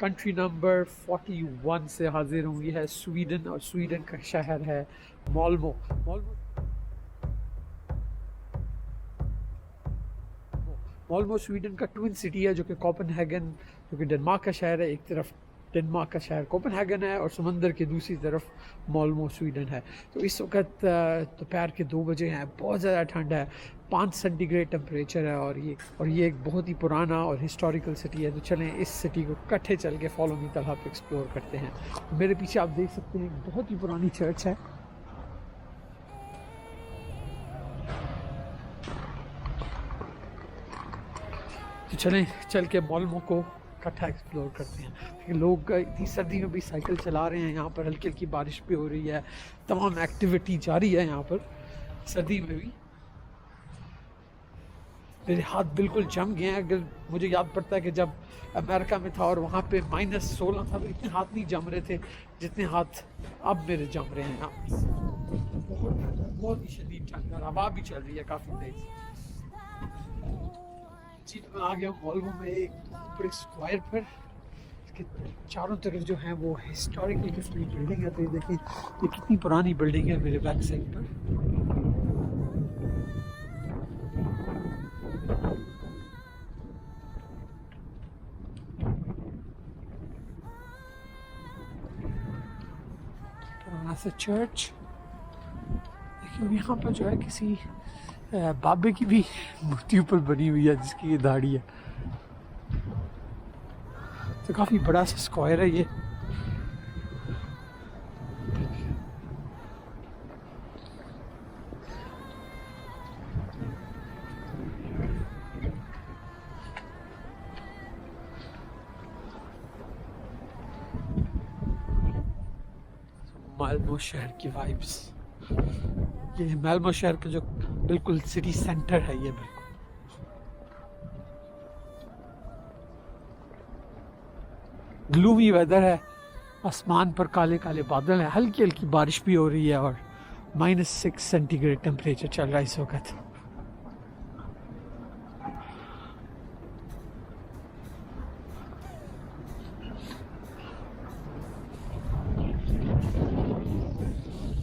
Country number 41 से हाजिर हूँ। ये है स्वीडन और स्वीडन का शहर है माल्मो। माल्मो स्वीडन का ट्विन सिटी है, जो कि कोपेनहेगन, जो कि डेनमार्क का शहर है। एक तरफ डेनमार्क का शहर कोपेनहेगन है और समंदर के दूसरी तरफ माल्मो स्वीडन है। तो इस वक्त दोपहर के 2 बजे हैं। बहुत ज़्यादा ठंड है, 5 सेंटीग्रेड टेम्परेचर है। और ये एक बहुत ही पुराना और हिस्टोरिकल सिटी है। तो चलें इस सिटी को इकट्ठे चल के फॉलो मी तरह पे एक्सप्लोर करते हैं। मेरे पीछे आप देख सकते हैं एक बहुत ही पुरानी चर्च है। तो चलें चल के माल्मो को इकट्ठा एक्सप्लोर करते हैं। लोग इतनी सर्दी में भी साइकिल चला रहे हैं। यहाँ पर हल्की हल्की बारिश भी हो रही है। तमाम एक्टिविटी जारी है यहाँ पर सर्दी में भी। मेरे हाथ बिल्कुल जम गए हैं। अगर मुझे याद पड़ता है कि जब अमेरिका में था और वहाँ पे -16 था, तो इतने हाथ नहीं जम रहे थे जितने हाथ अब मेरे जम रहे हैं यहाँ। बहुत ही शदीद ठंड और हवा भी चल रही है काफ़ी तेज। जी मैं आ गया माल्मो में एक बड़े स्क्वायर पर। इसके चारों तरफ जो है वो हिस्टोरिकल किस्म की बिल्डिंग है। तो ये देखिए ये कितनी पुरानी बिल्डिंग है मेरे बैक साइड पर। पुराना सा चर्च। देखिए यहाँ पर जो है किसी बाबे की भी मूर्ति ऊपर बनी हुई है जिसकी ये दाढ़ी है। तो काफ़ी बड़ा सा स्क्वायर है ये। माल्मो शहर की वाइब्स। ये माल्मो शहर का जो बिल्कुल सिटी सेंटर है ये बिल्कुल। ग्लूमी वेदर है, आसमान पर काले काले बादल हैं, हल्की हल्की बारिश भी हो रही है और -6 सेंटीग्रेड टेम्परेचर चल रहा है इस वक्त।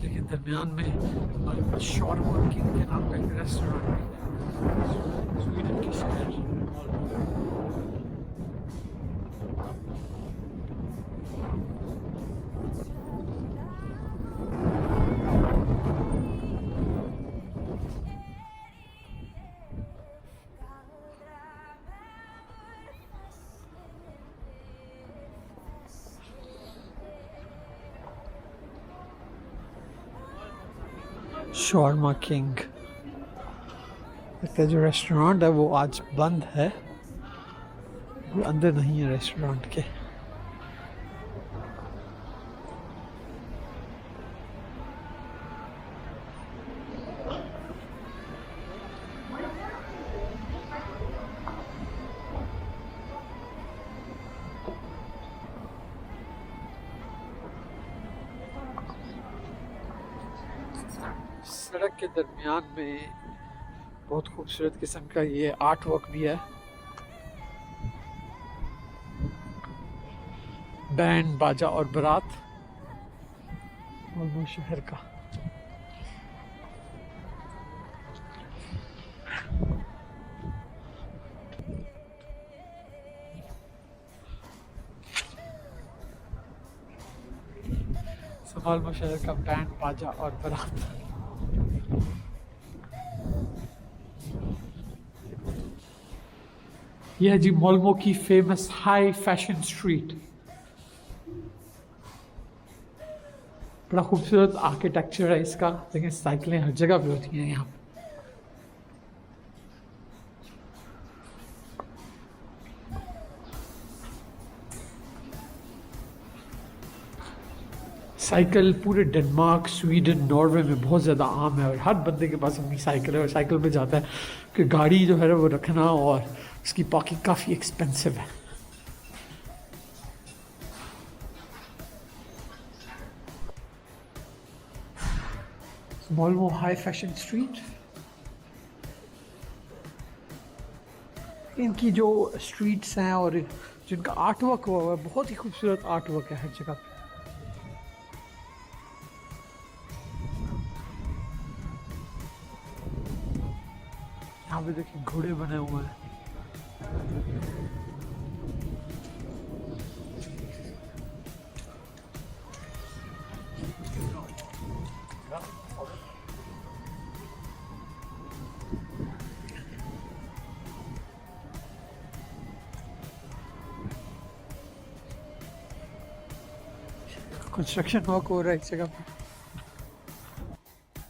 लेकिन दरमियान में शॉर्मा किंग के नाम का एक रेस्टोरेंट है स्वीडन के शहर। शॉर्मा किंग जो रेस्टोरेंट है वो आज बंद है। वो अंदर नहीं है रेस्टोरेंट के। सड़क के दरमियान में बहुत खूबसूरत किस्म का ये आर्ट वर्क भी है। बैंड बाजा और बारात माल्मो शहर का। माल्मो शहर का बैंड बाजा और बारात। यह है जी माल्मो की फेमस हाई फैशन स्ट्रीट। बड़ा खूबसूरत आर्किटेक्चर है इसका। लेकिन साइकिलें हर जगह पे होती हैं यहाँ। साइकिल पूरे डेनमार्क, स्वीडन, नॉर्वे में बहुत ज़्यादा आम है और हर बंदे के पास अपनी साइकिल है और साइकिल पे जाता है। कि गाड़ी जो है वो रखना और उसकी पार्किंग काफ़ी एक्सपेंसिव है। Malmo high fashion street. इनकी जो स्ट्रीट्स हैं और जिनका आर्ट वर्क हुआ हुआ है, बहुत ही खूबसूरत आर्ट वर्क है हर जगह पे। यहाँ पे देखिए घोड़े बने हुए हैं। कंस्ट्रक्शन वर्क हो रहा है इस जगह पे।